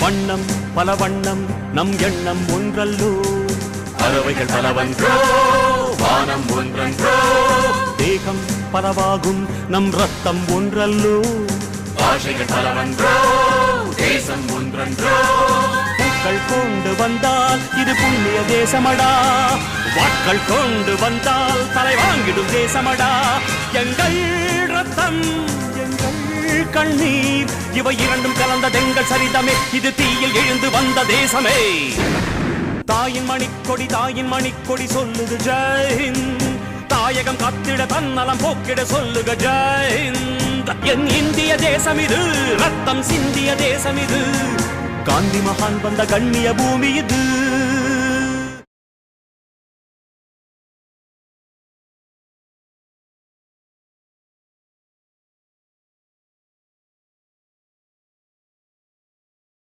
வண்ணம் பல வண்ணம் நம் எண்ணம் ஒன்றல்லோ பறவைகள் பலவன்றோ வானம் ஒன்றன்றோ தேகம் பலவாகும் நம் ரத்தம் ஒன்றல்லோ பாஷைகள் பலவன்றோ தேசம் ஒன்றன்றோ பூக்கள் கொண்டு வந்தால் இது புண்ணிய தேசமடா வாட்கள் கொண்டு வந்தால் தலை வாங்கிடும் தேசமடா எங்கள் ரத்தம் கண்ணீர் இவை இரண்டும் கலந்ததெங்கள் சரிதமே இது தீயில் எழுந்து வந்த தேசமே தாயின் மணிக்கொடி சொல்லுது ஜெயஹிந்த் தாயகம் காத்திட தன்னலம் போக்கிட சொல்லுக ஜெயஹிந்த் என் இந்திய தேசம் இது ரத்தம் சிந்திய தேசம் இது காந்தி மகான் வந்த கண்ணிய பூமி இது